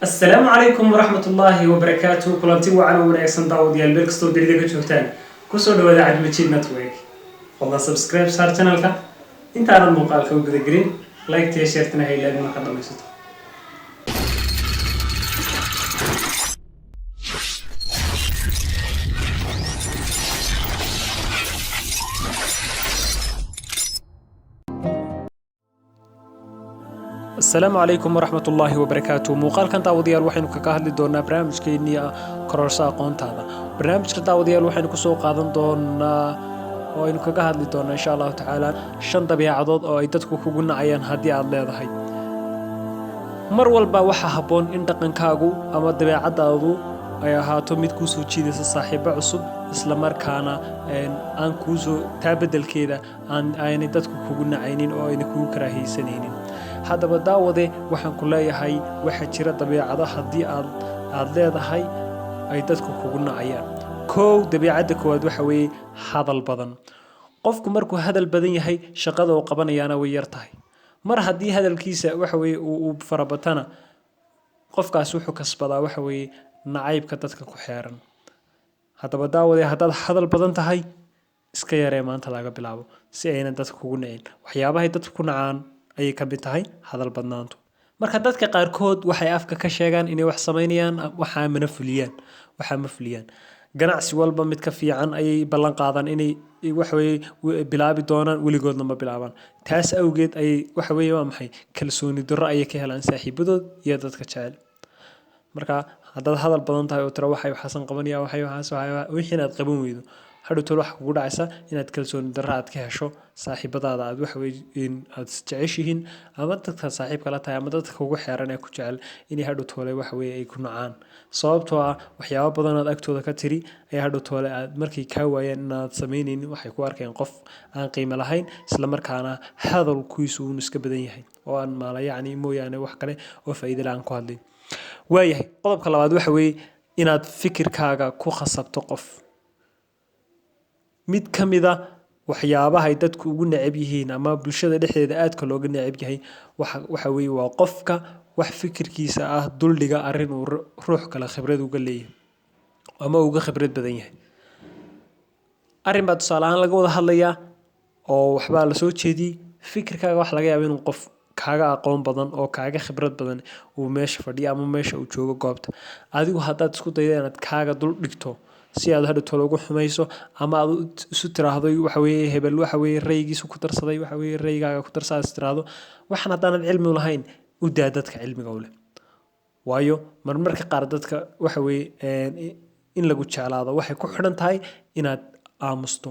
السلام عليكم ورحمة الله وبركاته. كلامتي وعلى ونأكسن داود يا البيك ستور دريدة كشوفتان كسر دوّا عاد متشين نتورك والله سبسكرايب صار channel انت على المقال كوجد جرين لايك تيشيرتنا هي اللي ما قدم يسوته. السلام عليكم ورحمة الله وبركاته. مقال كان داوديال waxaynu kaga hadli doonaa barnaamijkeennii kororsa aqoontaada. barnaamijka daawadayaal waxaynu ku soo qaadan doonaa oo aynu kaga hadli doonaa insha Allah taala 5 dabeecadood oo ay dadku kugu nacayaan haddii aad leedahay. mar walba waxa haboon in dhaqankaagu ama dabeecadaadu ay ahaato mid ku soo jiidaysa saaxiibo cusub isla markaana aan ku soo taabadelkeeda aan dadku kugu nacaynin oo ay kugu karaahaysanaynin. haddaba daawade waxaan ku leeyahay waxa jira dabeecado haddii aad leedahay ay dadku kugu nacayaan. dabeecada koowaad waxa weeye hadal badan. qofku markuu hadal badan yahay shaqada uu qabanayaana way yar tahay. mar haddii hadalkiisa waxa weeye uu farabatana qofkaas wuxuu kasbadaa waxa weeye nacaybka dadka ku xeeran. haddaba daawade haddaad hadal badan tahay iska yaree maanta laga bilaabo si aynan dadku kugu nacin. waxyaabaha dadku ku nacaan ayay ka mid tahay hadal badnaantu. marka dadka qaarkood waxay afka ka sheegaan inay wax sameynayaan waxa ma fuliyaan. ganacsi walba mid ka fiican ayay ballan qaadaan inay wax weeye bilaabi doonaan weligoodna ma bilaabaan. taas awgeed ay wax weeye waa maxay kalsooni darro ayay ka helaan saaxiibadood iyo dadka jecel. marka haddaad hadal badan tahay oo tira waxay xasan qabanaya wixii aad qaban weydo hadhow wax kugu dhacaysa inaad kalsooni darro aad ka hesho saaxiibadaada aad wax weeye in aad jeceshihiin ama dadka saaxiibka la tahay ama dadka kugu xeeran ee ku jecel inay hadhow wax weeye ay ku nacaan. sababtoo ah waxyaabo badan aad agtooda ka tiri ay hadhow aad markay ka waayeen inaad sameynaynin waxay ku arkeen qof aan qiimo lahayn isla markaana hadalkiisu uu iska badan yahay oo aan maalayacni mooyaane wax kale oo faa'iido la'aan ku hadlin. waayahay qodobka labaad waxa weeye inaad fikirkaaga ku khasabto qof. mid ka mid ah waxyaabaha ay dadku ugu neceb yihiin ama bulshada dhexdeeda aadka looga neceb yahay waxa weeye waa qofka wax fikirkiisa ah duldhiga arrin uu ruux kale khibrad uga leeyahay ama uga khibrad badan yahay. arrin baa tusaale ahaan laga wada hadlayaa oo waxbaa la soo jeediyey fikirkaaga wax laga yaabo inuu qof kaaga aqoon badan oo kaaga khibrad badan uu meesha fadhiyo ama meesha uu joogo goobta. adigu haddaad isku daydo inaad kaaga dul dhigto si aad hadhow ugu xumayso ama aad isu tiraahdo waxa weeye hebel waxa weeye raygiisu ku darsaday waxa weeye raygaaga ku darsaday tiraahdo waxan hadaan cilmi u lahayn u daa dadka cilmiga u leh. waayo marmarka qaar dadka waxa weeye in lagu jeclaado waxay ku xidhan tahay inaad aamusto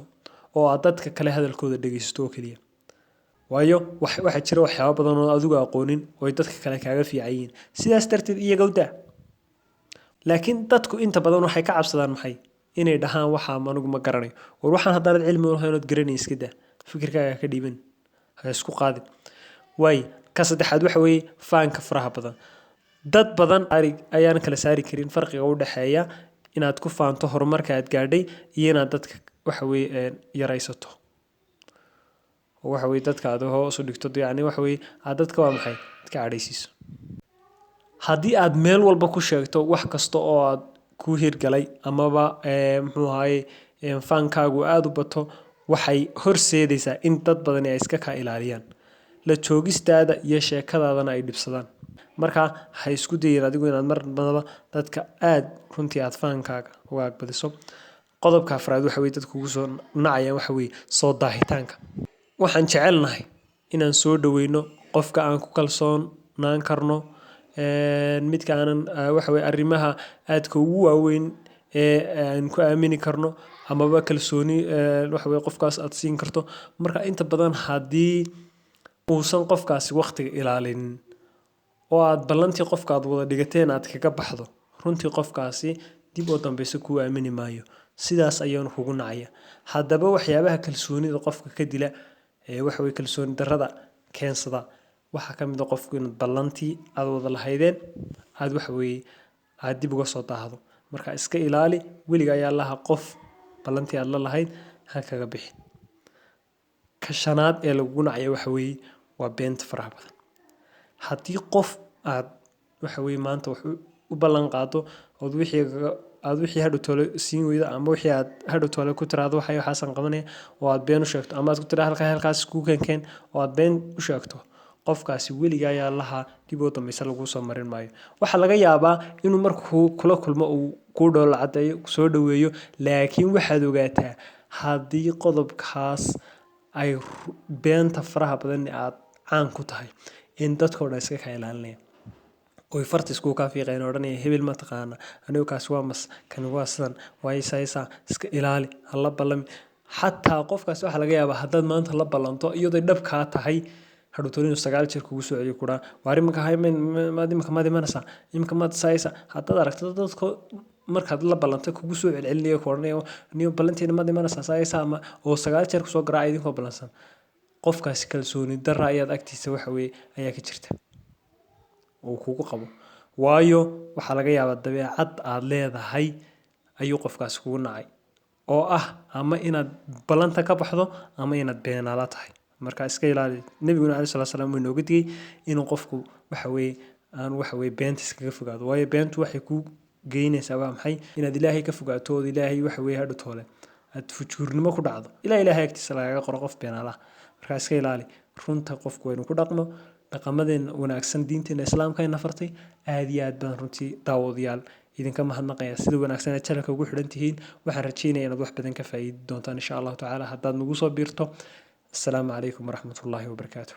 oo aad dadka kale hadalkooda dhageysto oo kaliya. waayo waxa jira waxyaabo badan oo adigu aqoonin oo dadka kale kaaga fiican yihiin sidaas darteed iyaga u daa. laakiin dadku inta badan waxay ka cabsadaan maxay inay dhahaan waxa anigu ma garanayo war waxaan hadaan cilmi u lahayn oo garanay iska daa fikirkaaga ka dhiban ha isku qaadin. ka saddexaad waxa weeye faanka faraha badan. dad badan ayaan kala saari karin farqiga u dhaxeeya inaad ku faanto horumarka aad gaadhay iyo inaad dadka waxa weeye yaraysato oo waxa weeye dadka aad hoos u dhigto yacni waxa weeye aad dadka waa maxay dadka cadhaysiiso. haddii aad meel walba ku sheegto wax kasta oo aad ku hirgalay amaba muxuu ahaye faankaagu aad u bato waxay horseedaysaa in dad badan ay iska ka ilaaliyaan la joogistaada iyo sheekadaadana ay dhibsadaan. marka ha isku dayin adigu inaad marnaba dadka aad runtii aad faankaaga uga agbadiso. qodobka afraad waxa weeye dadku ugu soo nacayaan waxa weeye soo daahitaanka. waxaan jecelnahay inaan soo dhaweyno qofka aan ku kalsoonaan karno midka aanan waxa weeye arrimaha aadka ugu waaweyn ee aan ku aamini karno amaba kalsooni waxa weeye qofkaas aad siin karto. marka inta badan haddii uusan qofkaasi waqtiga ilaalinin oo aad ballantii qofka aad wada dhigateen aad kaga baxdo runtii qofkaasi dib oo dambaysa kuu aamini maayo sidaas ayaanu kugu nacaya. haddaba waxyaabaha kalsoonida qofka ka dila waxa weeye kalsooni darrada keensada waxa ka mid ah qofku in ballantii aad wada lahaydeen aad waxa weeye aad dib uga soo daahdo. marka iska ilaali weliga ayaa laha qof ballantii aad la lahayd ha kaga bixin. ka shanaad ee lagu nacaya waxa weeye waa beenta faraha badan. haddii qof aad waxa weeye maanta wax u ballan qaado ood wixii hadhow tole siin weydo ama wixii aad hadhow tole ku tiraahdo waxaasan qabanaya oo aad been u sheegto ama aad ku tiraahdo halkaas iskugu keenkeen oo aad been u sheegto qofkaasi weligaa ayaa lahaa dib u dambaysa lagu soo marin maayo. Waxaa laga yaabaa inuu markuu kula kulmo uu ku dhoola cadeeyo soo dhaweeyo, laakiin waxaad ogaataa haddii qodobkaas ay beenta faraha badan aad caan ku tahay in dadkoo dhan iska ka ilaalinaya oy farta isku ka fiiqeen odhanaya hebel ma taqaana anigu kaas waa mas kan waa sidan waa isaysa iska ilaali hala balami. Xataa qofkaas waxa laga yaabaa haddaad maanta la ballanto iyadoo dhab kaa tahay hadhow tole inuu 9 jeer kugu soo celiyo kuraa waa imika haymen maad imanaysa imika maad saysa haddaad aragto dadka markaad la ballantay kugu soo celcelinayo ku oranayo niyo ballanteena maad imanaysa saysa ama oo 9 jeer kusoo garaacay idinkoo ballansan qofkaasi kalsooni darra ayaad agtiisa waxa weeye ayaa ka jirta oo kugu qabo. Waayo waxaa laga yaabaa dabeecad aad leedahay ayuu qofkaasi kugu nacay oo ah ama inaad ballanta ka baxdo ama inaad beenaala tahay. Marka iska ilaali. Nabiguna cali sallallahu alayhi wasallam inuu uga digay inuu qofku waxa weeye beenta iskaga fogaado. Waayo beentu waxay ku geynaysaa waa maxay inaad ilaahay ka fogaato oo ilaahay waxa weeye hadhow tole aad fujuurnimo ku dhacdo ilaahay agtiisa lagaga qoro qof beenaala. Marka iska ilaali runta qofku inuu ku dhaqmo dhaqamadeen wanaagsan diinteena islaamka ay nafartay aad iyo aad baan runtii daawadayaal idinka mahadnaqaya sida wanaagsan ee channelka ugu xidhan tihiin. Waxaan rajeynayaa inaad wax badan ka faa'iidi doontaan insha Allah ta'ala haddaad nagu soo biirto. السلام عليكم ورحمة الله وبركاته.